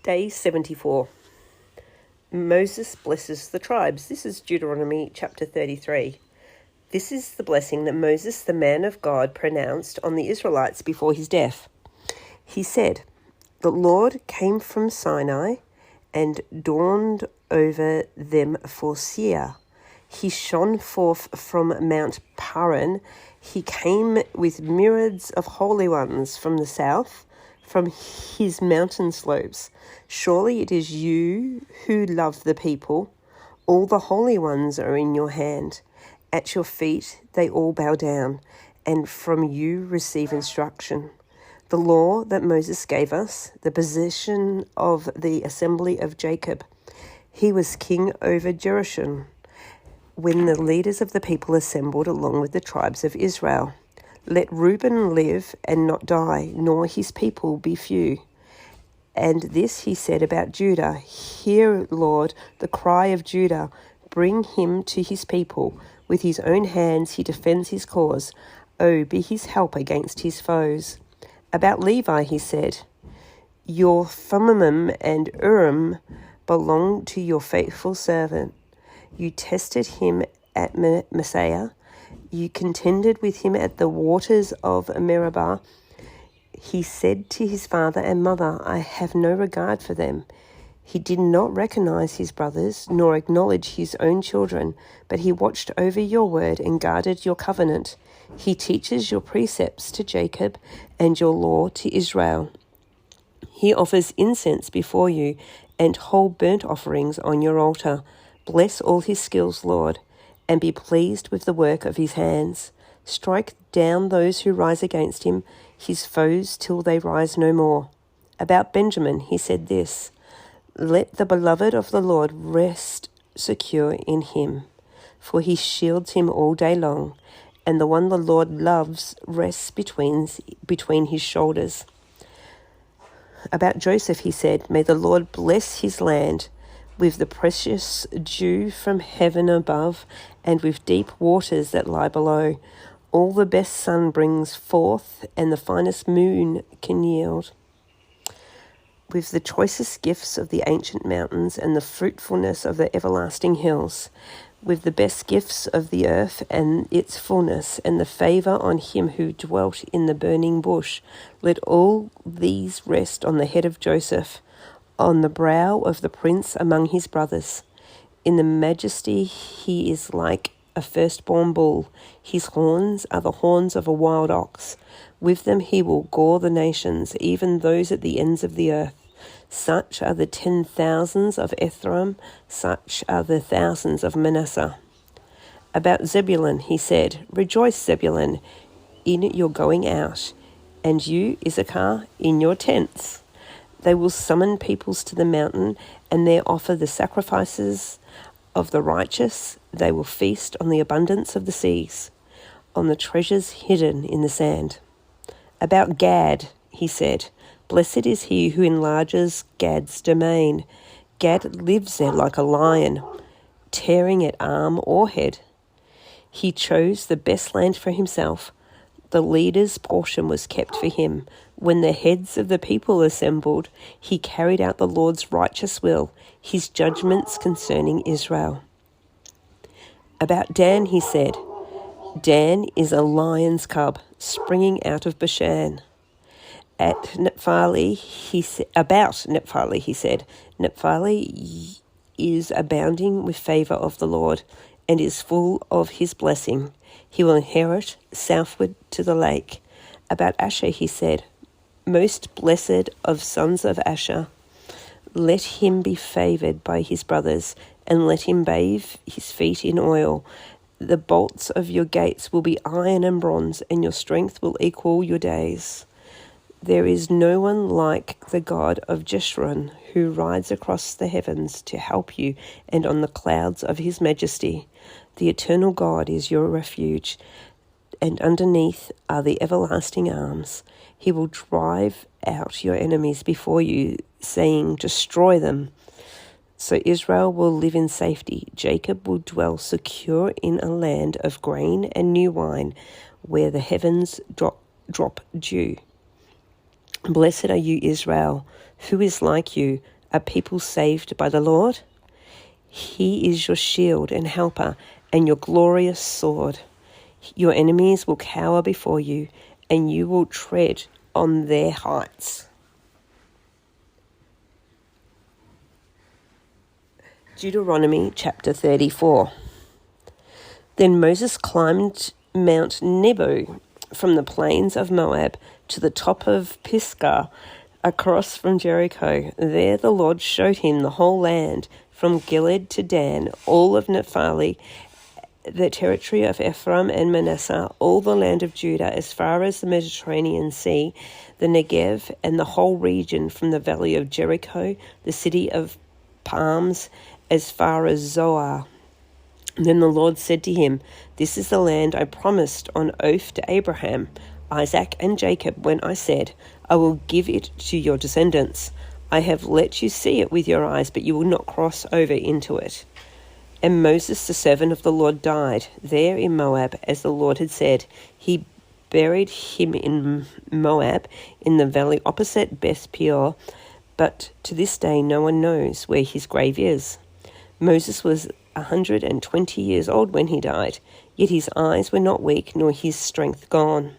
Day 74. Moses blesses the tribes. This is Deuteronomy chapter 33. This is the blessing that Moses, the man of God, pronounced on the Israelites before his death. He said, "The Lord came from Sinai and dawned over them for Seir. He shone forth from Mount Paran. He came with myriads of holy ones from the south, from his mountain slopes. Surely it is you who love the people. All the holy ones are in your hand. At your feet they all bow down, and from you receive instruction. The law that Moses gave us, the position of the assembly of Jacob. He was king over Jerusalem when the leaders of the people assembled along with the tribes of Israel. Let Reuben live and not die, nor his people be few." And this he said about Judah, "Hear, Lord, the cry of Judah. Bring him to his people. With his own hands he defends his cause. Oh, be his help against his foes." About Levi he said, "Your Thummim and Urim belong to your faithful servant. You tested him at Messiah. You contended with him at the waters of Meribah. He said to his father and mother, 'I have no regard for them.' He did not recognize his brothers, nor acknowledge his own children, but he watched over your word and guarded your covenant. He teaches your precepts to Jacob and your law to Israel. He offers incense before you and whole burnt offerings on your altar. Bless all his skills, Lord, and be pleased with the work of his hands. Strike down those who rise against him, his foes, till they rise no more." About Benjamin he said this, "Let the beloved of the Lord rest secure in him, for he shields him all day long, and the one the Lord loves rests between his shoulders." About Joseph he said, "May the Lord bless his land with the precious dew from heaven above and with deep waters that lie below. All the best sun brings forth and the finest moon can yield. With the choicest gifts of the ancient mountains and the fruitfulness of the everlasting hills, with the best gifts of the earth and its fullness, and the favor on him who dwelt in the burning bush. Let all these rest on the head of Joseph, on the brow of the prince among his brothers. In the majesty he is like a firstborn bull. His horns are the horns of a wild ox. With them he will gore the nations, even those at the ends of the earth. Such are the 10,000s of Ephraim, such are the thousands of Manasseh." About Zebulun he said, "Rejoice, Zebulun, in your going out, and you, Issachar, in your tents. They will summon peoples to the mountain, and there offer the sacrifices of the righteous. They will feast on the abundance of the seas, on the treasures hidden in the sand." About Gad he said, "Blessed is he who enlarges Gad's domain. Gad lives there like a lion, tearing at arm or head. He chose the best land for himself. The leader's portion was kept for him. When the heads of the people assembled, he carried out the Lord's righteous will, his judgments concerning Israel." About Dan he said, "Dan is a lion's cub springing out of Bashan." About Naphtali he said, "Naphtali is abounding with favor of the Lord and is full of his blessing. He will inherit southward to the lake." About Asher he said, "Most blessed of sons of Asher, let him be favored by his brothers, and let him bathe his feet in oil. The bolts of your gates will be iron and bronze, and your strength will equal your days. There is no one like the God of Jeshurun, who rides across the heavens to help you, and on the clouds of his majesty. The eternal God is your refuge, and underneath are the everlasting arms. He will drive out your enemies before you, saying, 'Destroy them.' So Israel will live in safety. Jacob will dwell secure in a land of grain and new wine, where the heavens drop dew. Blessed are you, Israel. Who is like you, a people saved by the Lord? He is your shield and helper and your glorious sword. Your enemies will cower before you, and you will tread on their heights. Deuteronomy chapter 34. Then Moses climbed Mount Nebo from the plains of Moab to the top of Pisgah, across from Jericho. There the Lord showed him the whole land, from Gilead to Dan, all of Naphtali, the territory of Ephraim and Manasseh, all the land of Judah, as far as the Mediterranean Sea, the Negev, and the whole region from the valley of Jericho, the city of palms, as far as Zoar. Then the Lord said to him, "This is the land I promised on oath to Abraham, Isaac, and Jacob, when I said, I will give it to your descendants. I have let you see it with your eyes, but you will not cross over into it." And Moses, the servant of the Lord, died there in Moab, as the Lord had said. He buried him in Moab, in the valley opposite Beth Peor, but to this day no one knows where his grave is. Moses was 120 years old when he died, yet his eyes were not weak, nor his strength gone.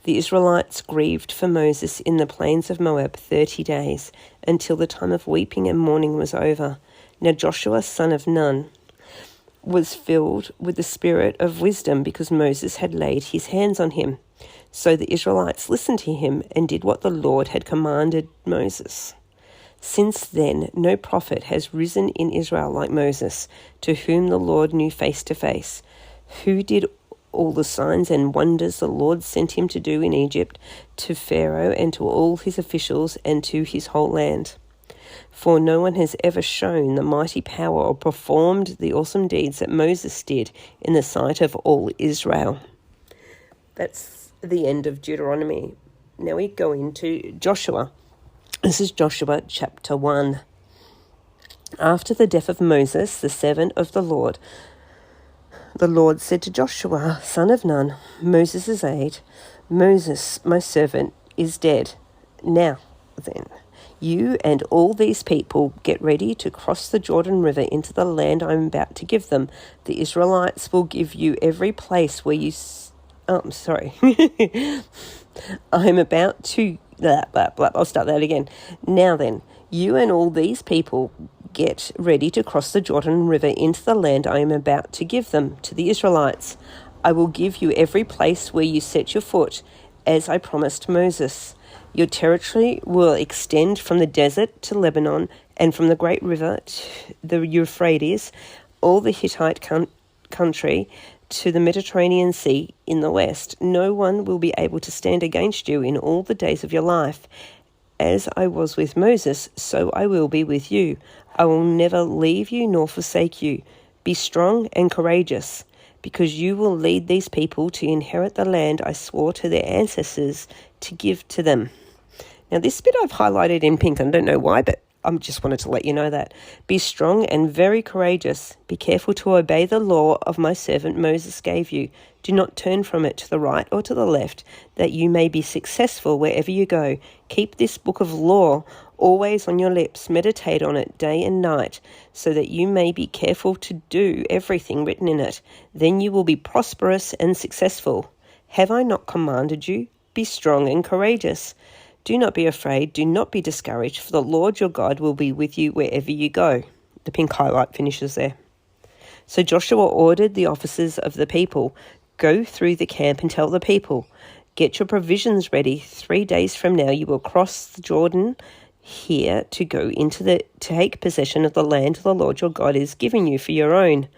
The Israelites grieved for Moses in the plains of Moab 30 days, until the time of weeping and mourning was over. Now Joshua, son of Nun, was filled with the spirit of wisdom, because Moses had laid his hands on him. So the Israelites listened to him and did what the Lord had commanded Moses. Since then, no prophet has risen in Israel like Moses, to whom the Lord knew face to face, who did all the signs and wonders the Lord sent him to do in Egypt, to Pharaoh and to all his officials and to his whole land. For no one has ever shown the mighty power or performed the awesome deeds that Moses did in the sight of all Israel. That's the end of Deuteronomy. Now we go into Joshua. This is Joshua chapter 1. After the death of Moses, the servant of the Lord said to Joshua, son of Nun, Moses' aide, "Moses, my servant, is dead. Now then, you and all these people get ready to cross the Jordan River into the land I'm about to give them. The Israelites will give you every place where you... I'm about to... I'll start that again. Now then, you and all these people get ready to cross the Jordan River into the land I am about to give them to the Israelites. I will give you every place where you set your foot, as I promised Moses. Your territory will extend from the desert to Lebanon, and from the great river to the Euphrates, all the Hittite country, to the Mediterranean Sea in the west. No one will be able to stand against you in all the days of your life. As I was with Moses, so I will be with you. I will never leave you nor forsake you. Be strong and courageous, because you will lead these people to inherit the land I swore to their ancestors to give to them. Now, this bit I've highlighted in pink. I don't know why, but I just wanted to let you know that. Be strong and very courageous. Be careful to obey the law of my servant Moses gave you. Do not turn from it to the right or to the left, that you may be successful wherever you go. Keep this book of law always on your lips. Meditate on it day and night, so that you may be careful to do everything written in it. Then you will be prosperous and successful. Have I not commanded you? Be strong and courageous. Do not be afraid, do not be discouraged, for the Lord your God will be with you wherever you go. The pink highlight finishes there. So Joshua ordered the officers of the people, go through the camp and tell the people, get your provisions ready. 3 days from now you will cross the Jordan here to go to take possession of the land the Lord your God is giving you for your own.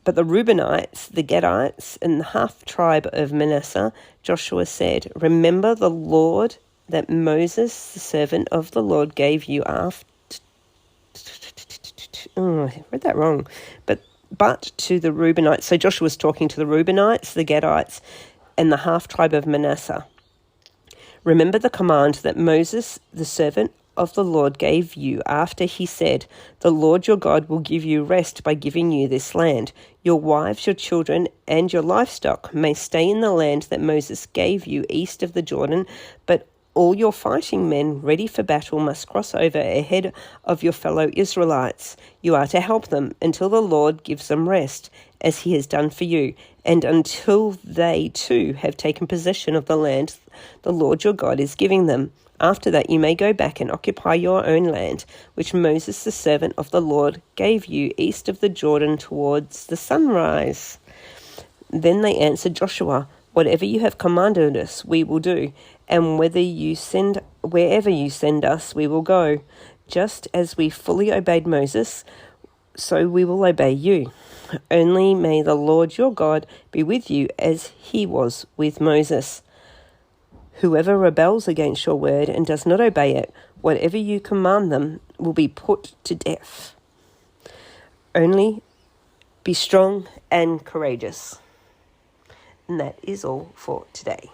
But the Reubenites, the Gadites, and the half-tribe of Manasseh, Joshua said, remember the Lord that Moses, the servant of the Lord, gave you after... I read that wrong. But to the Reubenites, so Joshua was talking to the Reubenites, the Gadites, and the half-tribe of Manasseh. Remember the command that Moses, the servant of the Lord, gave you after he said, the Lord your God will give you rest by giving you this land. Your wives, your children, and your livestock may stay in the land that Moses gave you east of the Jordan, but All your fighting men ready for battle must cross over ahead of your fellow Israelites. You are to help them until the Lord gives them rest, as he has done for you, and until they too have taken possession of the land the Lord your God is giving them. After that you may go back and occupy your own land, which Moses the servant of the Lord gave you east of the Jordan towards the sunrise." Then they answered Joshua, "Whatever you have commanded us, we will do, and wherever you send us, we will go. Just as we fully obeyed Moses, so we will obey you. Only may the Lord your God be with you as he was with Moses. Whoever rebels against your word and does not obey it, whatever you command them, will be put to death. Only be strong and courageous." And that is all for today.